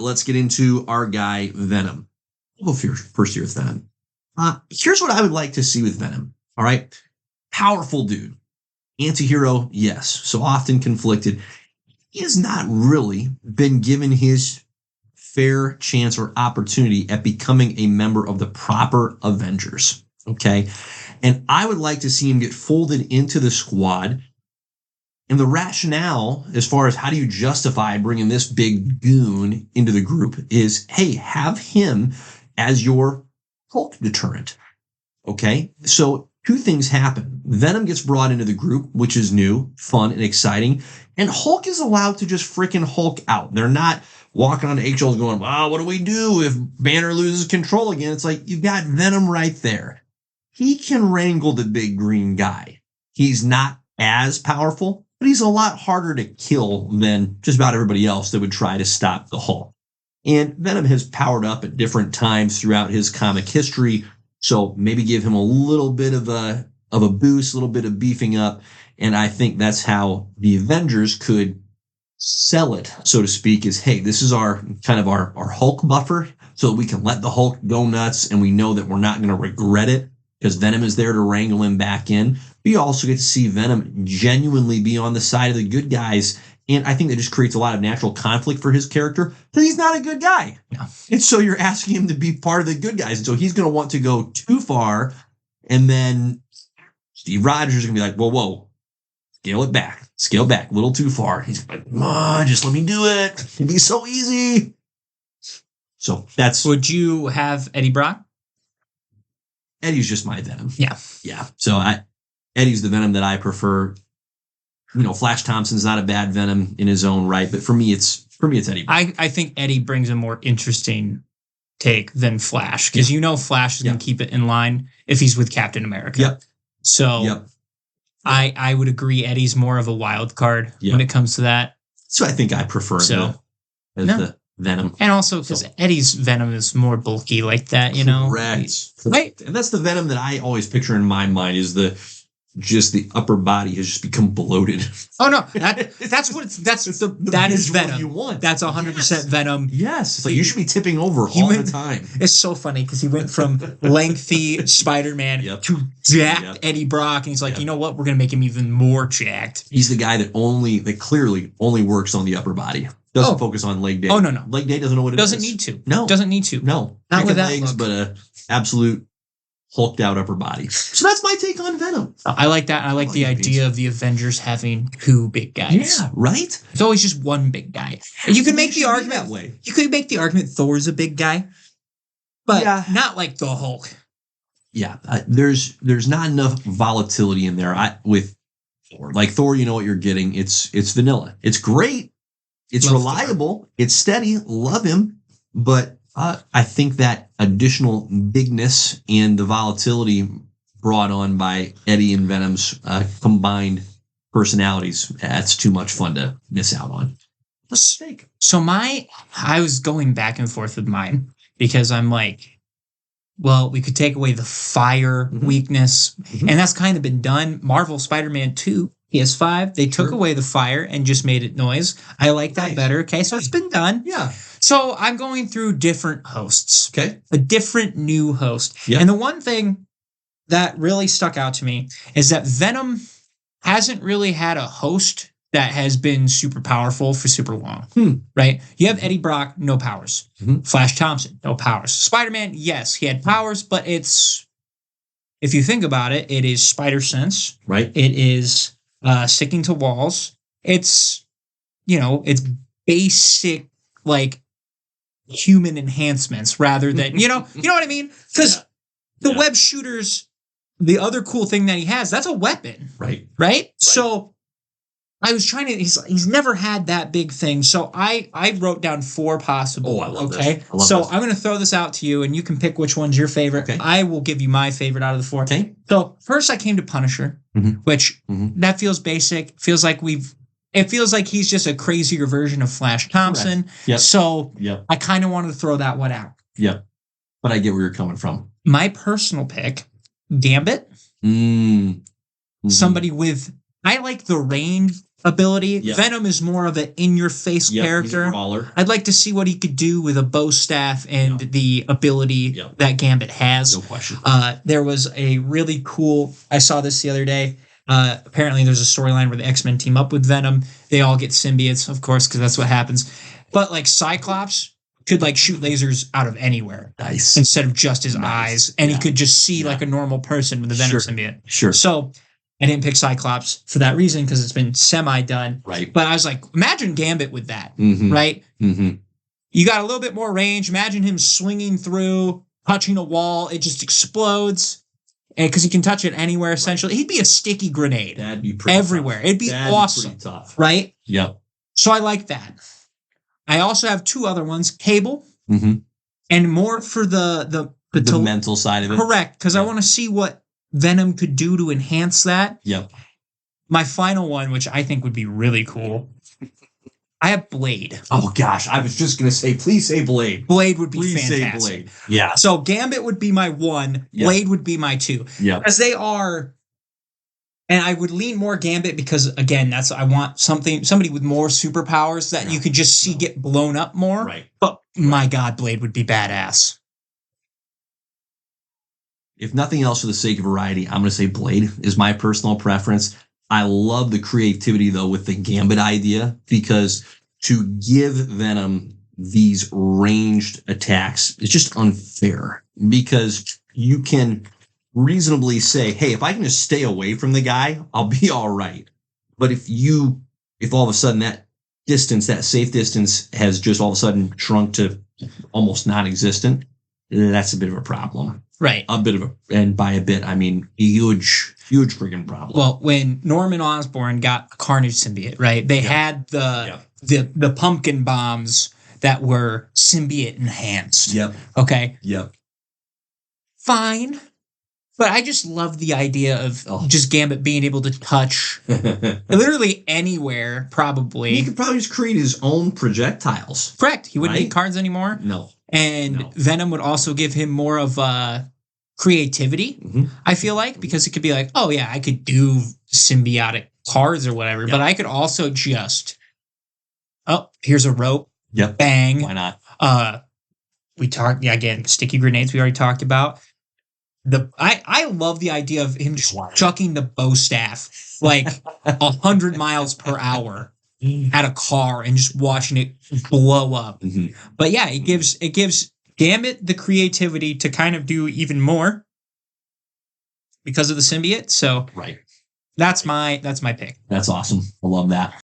let's get into our guy, Venom. We'll go first here with Venom. Here's what I would like to see with Venom. All right. Powerful dude. Anti-hero, yes. So often conflicted. He has not really been given his fair chance or opportunity at becoming a member of the proper Avengers. Okay. And I would like to see him get folded into the squad. And the rationale, as far as how do you justify bringing this big goon into the group, is, hey, have him as your Hulk deterrent. Okay? So two things happen. Venom gets brought into the group, which is new, fun, and exciting. And Hulk is allowed to just freaking Hulk out. They're not walking on eggshells going, what do we do if Banner loses control again? It's like, you've got Venom right there. He can wrangle the big green guy. He's not as powerful, but he's a lot harder to kill than just about everybody else that would try to stop the Hulk. And Venom has powered up at different times throughout his comic history, so maybe give him a little bit of a boost, a little bit of beefing up, and I think that's how the Avengers could sell it, so to speak, is, hey, this is our Hulk buffer, so that we can let the Hulk go nuts, and we know that we're not going to regret it, because Venom is there to wrangle him back in. But you also get to see Venom genuinely be on the side of the good guys. And I think that just creates a lot of natural conflict for his character, because he's not a good guy. No. And so you're asking him to be part of the good guys. And so he's going to want to go too far. And then Steve Rogers is going to be like, whoa, scale back, a little too far. He's like, come on, just let me do it. It'd be so easy. So that's... Would you have Eddie Brock? Eddie's just my Venom. Yeah. So Eddie's the Venom that I prefer. Flash Thompson's not a bad Venom in his own right, but for me it's Eddie. I think Eddie brings a more interesting take than Flash, because Flash is going to keep it in line if he's with Captain America. Yep. So I would agree Eddie's more of a wild card when it comes to that. So I think I prefer the Venom. And also because Eddie's Venom is more bulky like that, Correct. Right. And that's the Venom that I always picture in my mind, is the upper body has just become bloated. Oh no, that is Venom. You want. That's 100% Venom. Yes, it's like you should be tipping over all the time. It's so funny because he went from lengthy Spider-Man to jacked Eddie Brock, and he's like, you know what? We're gonna make him even more jacked. He's the guy that clearly only works on the upper body. Doesn't focus on leg day. Oh no. Leg day doesn't know what it doesn't is. Need to. No. Doesn't need to. No. Not with that legs, look. but a absolute hulked out upper body. So that's my take on Venom. I like that. I like the idea of the Avengers having two big guys. Yeah, right? It's always just one big guy. You can make the argument that way. You could make the argument Thor's a big guy, but not like the Hulk. Yeah, there's not enough volatility in there with Thor. Like Thor, you know what you're getting. It's vanilla. It's great. It's reliable. Thor. It's steady. Love him. But I think that additional bigness and the volatility brought on by Eddie and Venom's combined personalities, that's too much fun to miss out on. Mistake. So I was going back and forth with mine, because I'm like, well, we could take away the fire weakness, and that's kind of been done. Marvel Spider-Man 2, PS5, they took away the fire and just made it noise. I like that better. Okay, so it's been done. Yeah. So I'm going through different hosts. Okay. A different new host. Yep. And the one thing that really stuck out to me is that Venom hasn't really had a host that has been super powerful for super long. Right? You have Eddie Brock, no powers. Flash Thompson, no powers. Spider-Man, yes, he had powers, but if you think about it, it is spider sense. Right. It is sticking to walls. It's, it's basic, like, human enhancements rather than, you know what I mean? Because the web shooters, the other cool thing that he has, that's a weapon. Right? So I was trying to, he's never had that big thing. So I wrote down 4 possible. Oh, I love this. I'm going to throw this out to you, and you can pick which one's your favorite. Okay. I will give you my favorite out of the 4. Okay. So first I came to Punisher, which that feels basic. It feels like he's just a crazier version of Flash Thompson. Yep. So I kind of wanted to throw that one out. Yep. But I get where you're coming from. My personal pick, Gambit. Somebody with, I like the range ability. Yep. Venom is more of an in-your-face He's a character. brawler. I'd like to see what he could do with a bow staff and the ability that Gambit has. No question. There was a really cool. I saw this the other day. Apparently, there's a storyline where the X-Men team up with Venom. They all get symbiotes, of course, because that's what happens. But like Cyclops could like shoot lasers out of anywhere. Nice. Instead of just his eyes, and he could just see like a normal person with a Venom symbiote. Sure. So I didn't pick Cyclops for that reason because it's been semi-done. Right. But I was like, imagine Gambit with that, Mm-hmm. right? Mm-hmm. You got a little bit more range. Imagine him swinging through, touching a wall. It just explodes. And because he can touch it anywhere, essentially. He'd be a sticky grenade. That'd be pretty everywhere. tough. It'd be awesome. Pretty tough. Right? Yep. So I like that. I also have two other ones. Cable. Mm-hmm. And more for the mental side of it. Correct. Because I want to see what Venom could do to enhance that. Yep. My final one, which I think would be really cool, I have Blade. Oh gosh, I was just gonna say, please say Blade. Blade would be please fantastic. Say Blade. Yeah. So Gambit would be my one. Yep. Blade would be my two. Yeah. Because they are, and I would lean more Gambit because again, I want somebody with more superpowers that you could just see get blown up more. Right. But my God, Blade would be badass. If nothing else, for the sake of variety, I'm gonna say Blade is my personal preference. I love the creativity though with the Gambit idea, because to give Venom these ranged attacks is just unfair, because you can reasonably say, hey, if I can just stay away from the guy, I'll be all right. But if all of a sudden that distance, that safe distance has just all of a sudden shrunk to almost non-existent, that's a bit of a problem. Right. And by a bit, I mean huge freaking problem. Well, when Norman Osborn got a Carnage symbiote, right? They had the pumpkin bombs that were symbiote enhanced. Yep. Okay. Yep. Fine. But I just love the idea of just Gambit being able to touch literally anywhere, probably. He could probably just create his own projectiles. Correct. He wouldn't need cards anymore. No. And Venom would also give him more of creativity, I feel like, because it could be like, oh, yeah, I could do symbiotic cards or whatever, but I could also just, here's a rope. Yep. Bang. Why not? We talked, again, sticky grenades we already talked about. I love the idea of him just chucking the bow staff like 100 miles per hour at a car and just watching it blow up. Mm-hmm. But yeah, it gives Gambit the creativity to kind of do even more because of the symbiote. So right. That's my pick. That's awesome. I love that.